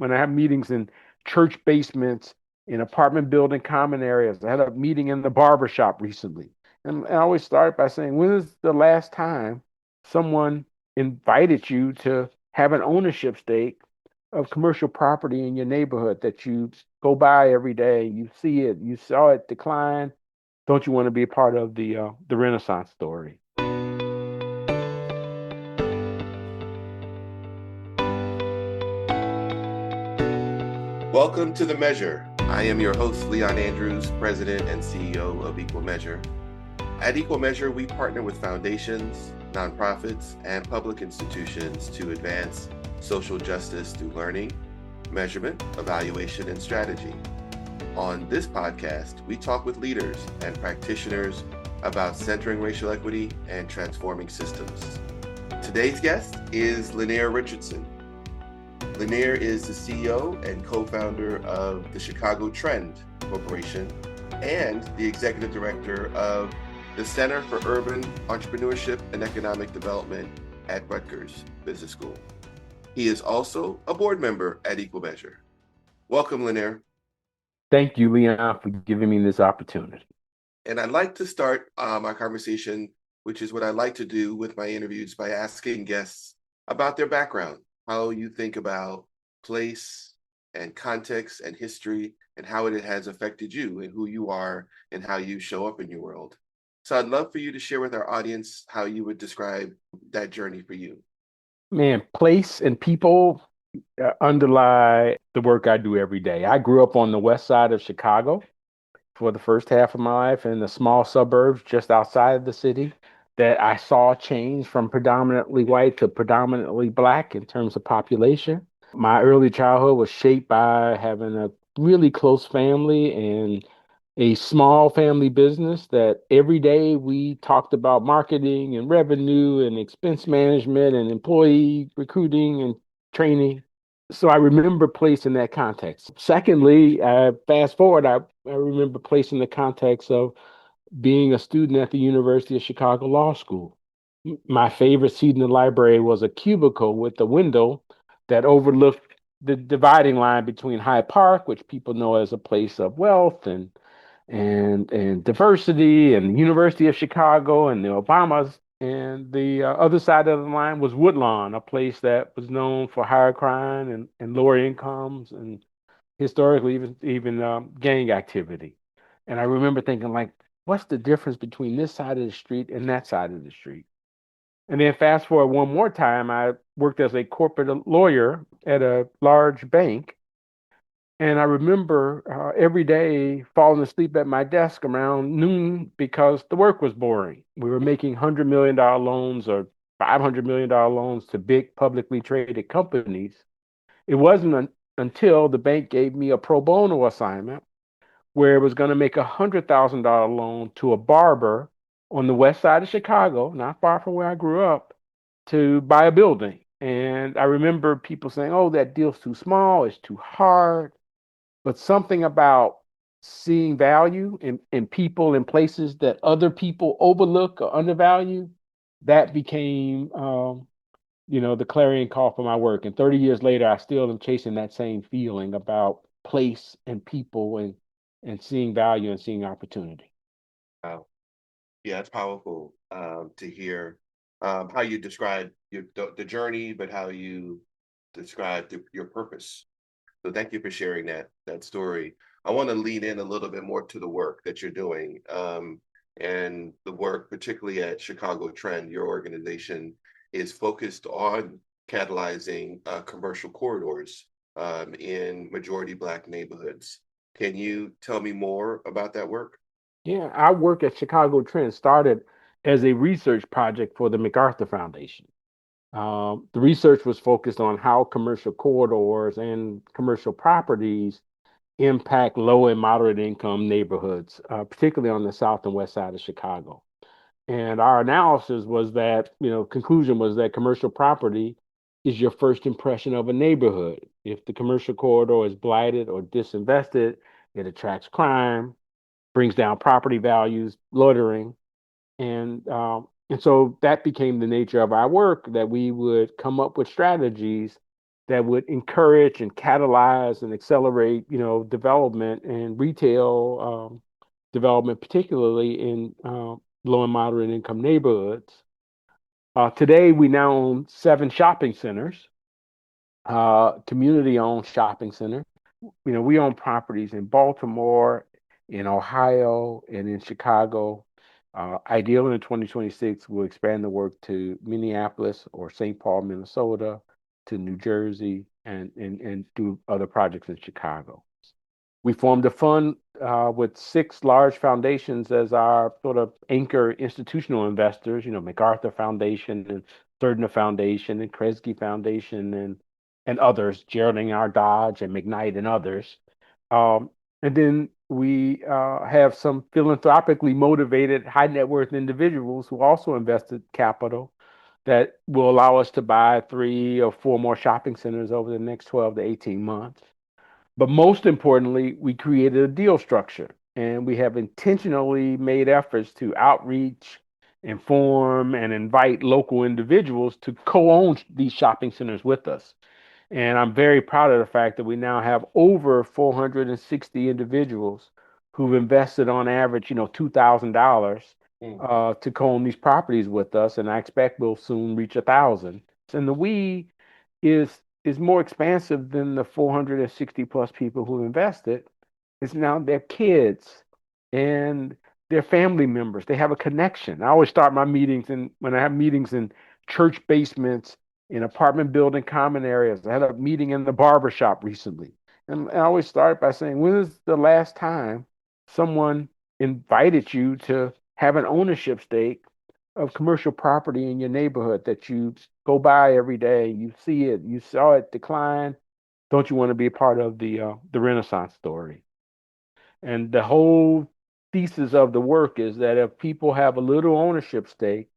when I have meetings in church basements, in apartment building common areas. I had a meeting in the barber shop recently. And I always start by saying, when is the last time someone invited you to have an ownership stake of commercial property in your neighborhood that you go by every day, you see it, you saw it decline? Don't you want to be a part of the Renaissance story? Welcome to The Measure. I am your host, Leon Andrews, President and CEO of Equal Measure. At Equal Measure, we partner with foundations, nonprofits, and public institutions to advance social justice through learning, measurement, evaluation, and strategy. On this podcast, we talk with leaders and practitioners about centering racial equity and transforming systems. Today's guest is Lyneir Richardson. Lyneir is the CEO and co-founder of the Chicago Trend Corporation and the executive director of the Center for Urban Entrepreneurship and Economic Development at Rutgers Business School. He is also a board member at Equal Measure. Welcome, Lyneir. Thank you, Leon, for giving me this opportunity. And I'd like to start our conversation, which is what I like to do with my interviews, by asking guests about their background, how you think about place and context and history and how it has affected you and who you are and how you show up in your world. So I'd love for you to share with our audience how you would describe that journey for you. Man, place and people underlie the work I do every day. I grew up on the west side of Chicago for the first half of my life in the small suburbs just outside of the city that I saw change from predominantly white to predominantly black in terms of population. My early childhood was shaped by having a really close family and a small family business that every day we talked about marketing and revenue and expense management and employee recruiting and training. So I remember place in that context. Secondly, fast forward, I remember place in the context of being a student at the University of Chicago Law School. My favorite seat in the library was a cubicle with a window that overlooked the dividing line between Hyde Park, which people know as a place of wealth and diversity, and the University of Chicago and the Obamas. And the other side of the line was Woodlawn, a place that was known for higher crime and lower incomes and historically even gang activity. And I remember thinking, like, what's the difference between this side of the street and that side of the street? And then fast forward one more time, I worked as a corporate lawyer at a large bank. And I remember every day falling asleep at my desk around noon because the work was boring. We were making $100 million loans or $500 million loans to big publicly traded companies. It wasn't until the bank gave me a pro bono assignment where it was going to make $100,000 loan to a barber on the west side of Chicago, not far from where I grew up, to buy a building. And I remember people saying, "Oh, that deal's too small, it's too hard." But something about seeing value in people in places that other people overlook or undervalue, that became the clarion call for my work. And 30 years later, I still am chasing that same feeling about place and people and seeing value and seeing opportunity. Wow. Yeah, it's powerful to hear how you describe the journey, but how you describe your purpose. So thank you for sharing that story. I want to lean in a little bit more to the work that you're doing, and the work, particularly at Chicago Trend. Your organization is focused on catalyzing commercial corridors in majority Black neighborhoods. Can you tell me more about that work? Yeah, our work at Chicago Trend started as a research project for the MacArthur Foundation. The research was focused on how commercial corridors and commercial properties impact low and moderate income neighborhoods, particularly on the south and west side of Chicago. And our analysis was that, conclusion was that commercial property is your first impression of a neighborhood. If the commercial corridor is blighted or disinvested, it attracts crime, brings down property values, loitering, and so that became the nature of our work, that we would come up with strategies that would encourage and catalyze and accelerate, development and retail development, particularly in low and moderate income neighborhoods. Today, we now own 7 shopping centers, community-owned shopping centers. We own properties in Baltimore, in Ohio, and in Chicago. Ideally, in 2026, we'll expand the work to Minneapolis or St. Paul, Minnesota, to New Jersey, and do other projects in Chicago. We formed a fund with 6 large foundations as our sort of anchor institutional investors, MacArthur Foundation and Sturgeon Foundation and Kresge Foundation and others, Geraldine R. Dodge and McKnight and others. Um, and then we have some philanthropically motivated high net worth individuals who also invested capital that will allow us to buy 3 or 4 more shopping centers over the next 12 to 18 months. But most importantly, we created a deal structure and we have intentionally made efforts to outreach, inform, and invite local individuals to co own these shopping centers with us. And I'm very proud of the fact that we now have over 460 individuals who've invested on average, $2,000 Mm. to co-own these properties with us. And I expect we'll soon reach 1,000. And the we is more expansive than the 460 plus people who invested. It's now their kids and their family members. They have a connection. I always start my meetings and when I have meetings in church basements, in apartment building common areas. I had a meeting in the barber shop recently. And I always start by saying, when is the last time someone invited you to have an ownership stake of commercial property in your neighborhood that you go by every day, you see it, you saw it decline? Don't you want to be a part of the Renaissance story? And the whole thesis of the work is that if people have a little ownership stake,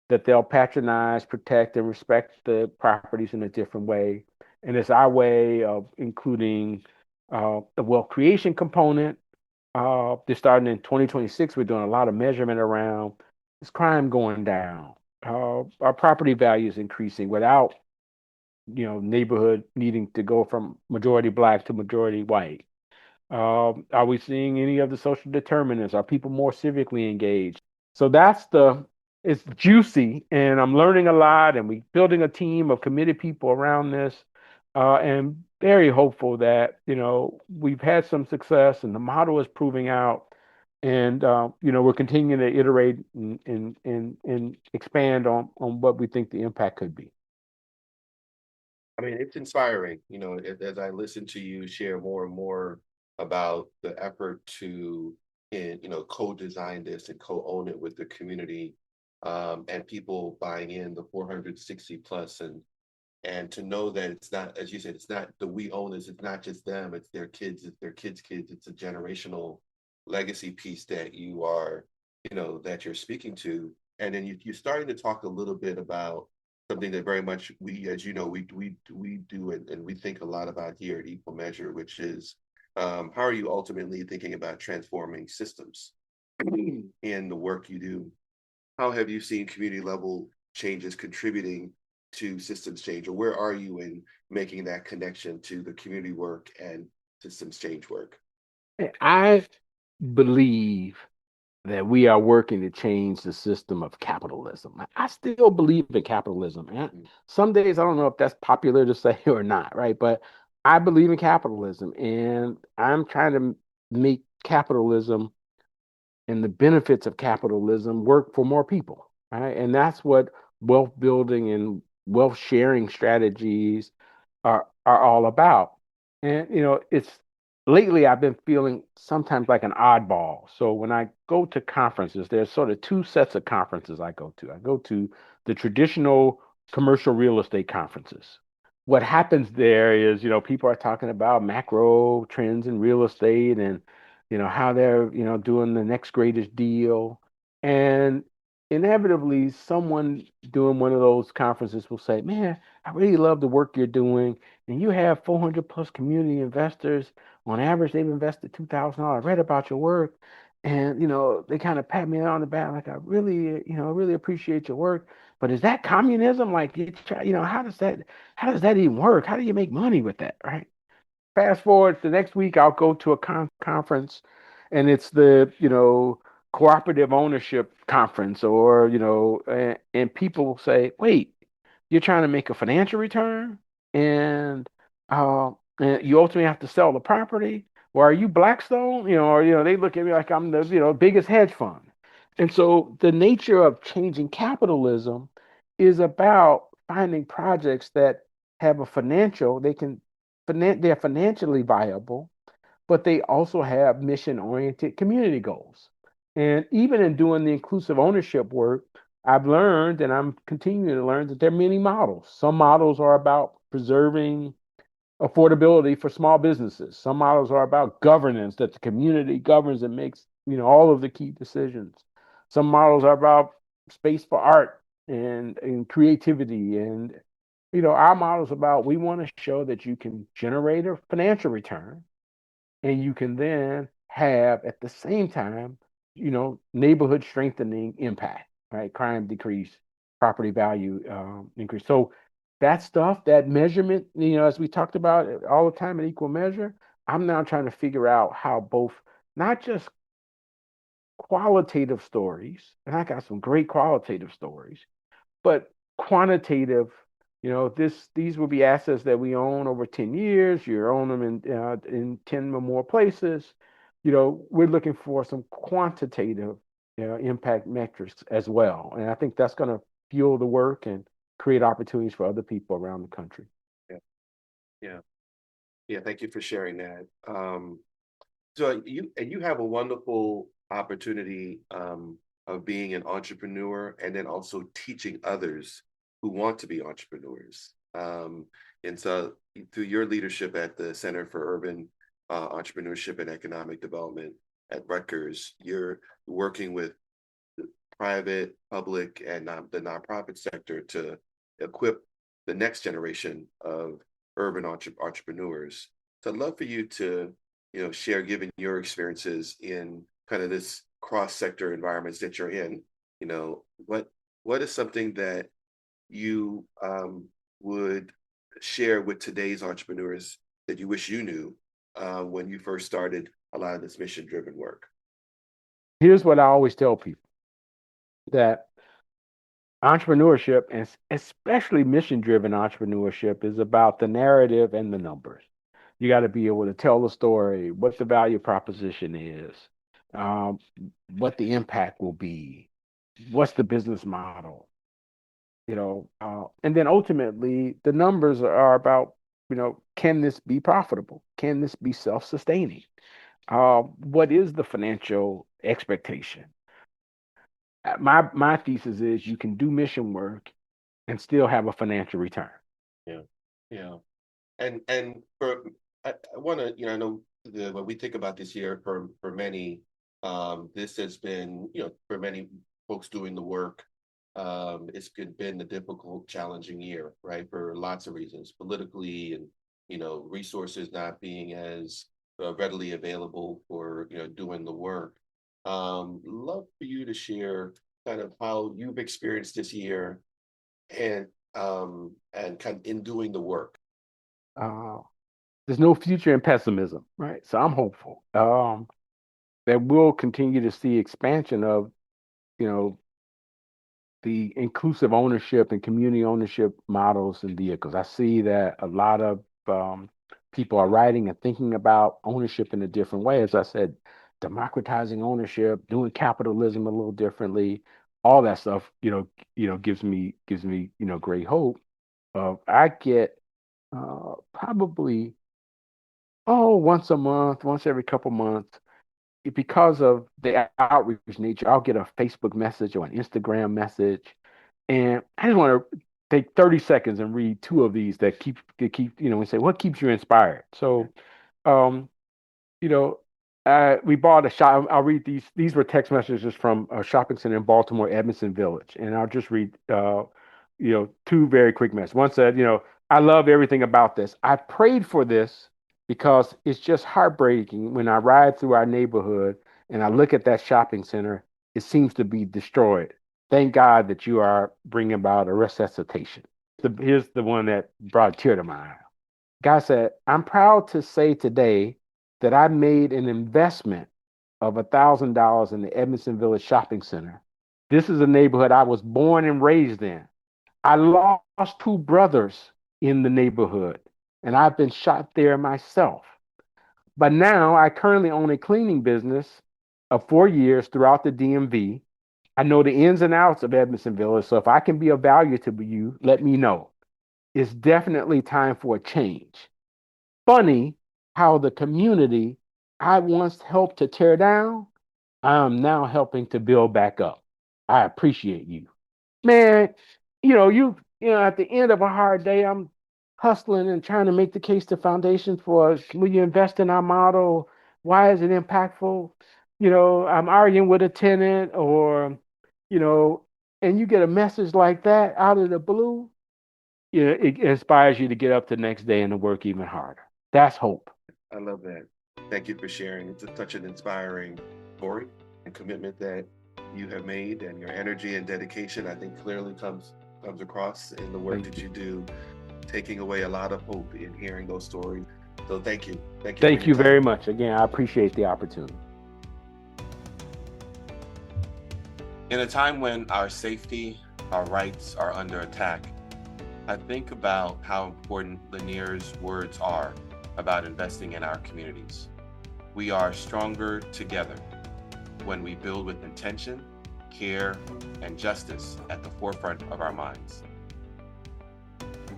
that they'll patronize, protect, and respect the properties in a different way. And it's our way of including the wealth creation component. Just starting in 2026, we're doing a lot of measurement around is crime going down, our property values increasing without neighborhood needing to go from majority black to majority white. Are we seeing any of the social determinants? Are people more civically engaged? So it's juicy, and I'm learning a lot, and we're building a team of committed people around this, and very hopeful that, we've had some success and the model is proving out. And, we're continuing to iterate and expand on what we think the impact could be. I mean, it's inspiring, as I listen to you share more and more about the effort to, co-design this and co-own it with the community, and people buying in the 460 plus, and to know that it's not, as you said, it's not the we owners, it's not just them, it's their kids, it's their kids' kids, it's a generational legacy piece that you are, that you're speaking to. And then you're starting to talk a little bit about something that very much we, as you know, we do and we think a lot about here at Equal Measure, which is how are you ultimately thinking about transforming systems in the work you do? How have you seen community level changes contributing to systems change, or where are you in making that connection to the community work and systems change work? I believe that we are working to change the system of capitalism. I still believe in capitalism. And some days I don't know if that's popular to say or not, right? But I believe in capitalism, and I'm trying to make capitalism and the benefits of capitalism work for more people, right? And that's what wealth building and wealth sharing strategies are all about. And it's lately I've been feeling sometimes like an oddball. So when I go to conferences, there's sort of 2 sets of conferences I go to. I go to the traditional commercial real estate conferences. What happens there is, people are talking about macro trends in real estate and how they're, doing the next greatest deal. And inevitably someone doing one of those conferences will say, "Man, I really love the work you're doing. And you have 400 plus community investors. On average, they've invested $2,000. I read about your work." And, they kind of pat me on the back like, "I really, really appreciate your work. But is that communism? Like, how does that even work? How do you make money with that, right? Fast forward the next week, I'll go to a conference, and it's the cooperative ownership conference, or and people will say, "Wait, you're trying to make a financial return, and and you ultimately have to sell the property. Or are you Blackstone? Or they look at me like I'm the biggest hedge fund." And so the nature of changing capitalism is about finding projects that have a financial, they're financially viable, but they also have mission-oriented community goals. And even in doing the inclusive ownership work, I've learned, and I'm continuing to learn, that there are many models. Some models are about preserving affordability for small businesses. Some models are about governance, that the community governs and makes, all of the key decisions. Some models are about space for art and creativity. And, our models about, we want to show that you can generate a financial return, and you can then have at the same time, neighborhood strengthening impact, right? Crime decrease, property value increase. So that stuff, that measurement, as we talked about all the time in equal measure, I'm now trying to figure out how both, not just qualitative stories, and I got some great qualitative stories, but quantitative, these will be assets that we own over 10 years. You own them in 10 or more places. We're looking for some quantitative, impact metrics as well. And I think that's going to fuel the work and create opportunities for other people around the country. Yeah, yeah, yeah. Thank you for sharing that. So you have a wonderful opportunity of being an entrepreneur and then also teaching others who want to be entrepreneurs. And so through your leadership at the Center for Urban Entrepreneurship and Economic Development at Rutgers, you're working with the private, public, and the nonprofit sector to equip the next generation of urban entrepreneurs. So I'd love for you to share, given your experiences in kind of this cross-sector environments that you're in, what is something that you would share with today's entrepreneurs that you wish you knew when you first started a lot of this mission-driven work? Here's what I always tell people, that entrepreneurship, and especially mission driven entrepreneurship, is about the narrative and the numbers. You got to be able to tell the story, what the value proposition is, um, what the impact will be, what's the business model, and then ultimately the numbers are about, can this be profitable? Can this be self-sustaining? What is the financial expectation? My thesis is you can do mission work and still have a financial return. Yeah, yeah. And for I want to, I know when we think about this year for many, this has been, for many folks doing the work, it's been a difficult, challenging year, right? For lots of reasons, politically, and resources not being as readily available for doing the work. Love for you to share kind of how you've experienced this year, and kind of in doing the work. Uh, there's no future in pessimism, right? So I'm hopeful that we'll continue to see expansion of, you know, the inclusive ownership and community ownership models and vehicles. I see that a lot of people are writing and thinking about ownership in a different way. As I said, democratizing ownership, doing capitalism a little differently, all that stuff, gives me great hope. I get probably once a month, once every couple months, because of the outreach nature, I'll get a Facebook message or an Instagram message, and I just want to take 30 seconds and read two of these that keep and say, what keeps you inspired? So, um, you know, we bought a shop. I'll read these. These were text messages from a shopping center in Baltimore, Edmondson Village, and I'll just read, two very quick messages. One said, I love everything about this. I prayed for this because it's just heartbreaking when I ride through our neighborhood and I look at that shopping center. It seems to be destroyed. Thank God that you are bringing about a resuscitation. Here's the one that brought a tear to my eye. God said, I'm proud to say today that I made an investment of $1,000 in the Edmondson Village Shopping Center. This is a neighborhood I was born and raised in. I lost two brothers in the neighborhood, and I've been shot there myself. But now I currently own a cleaning business of 4 years throughout the DMV. I know the ins and outs of Edmondson Village, so if I can be of value to you, let me know. It's definitely time for a change. Funny how the community I once helped to tear down, I am now helping to build back up. I appreciate you. Man, at the end of a hard day, I'm hustling and trying to make the case to foundation for will you invest in our model? Why is it impactful? I'm arguing with a tenant or, you know, and you get a message like that out of the blue, it inspires you to get up the next day and to work even harder. That's hope. I love that. Thank you for sharing. It's such an inspiring story and commitment that you have made, and your energy and dedication, I think, clearly comes across in the work that you do, taking away a lot of hope in hearing those stories. So thank you. Thank you for Thank your you very time. much. Again, I appreciate the opportunity. In a time when our safety, our rights are under attack, I think about how important Lyneir's words are about investing in our communities. We are stronger together when we build with intention, care, and justice at the forefront of our minds.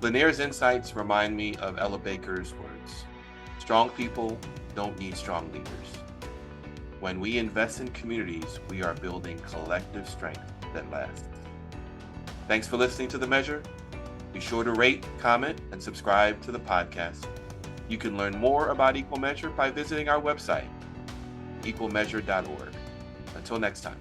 Lyneir's insights remind me of Ella Baker's words: strong people don't need strong leaders. When we invest in communities, we are building collective strength that lasts. Thanks for listening to The Measure. Be sure to rate, comment, and subscribe to the podcast. You can learn more about Equal Measure by visiting our website, equalmeasure.org. Until next time.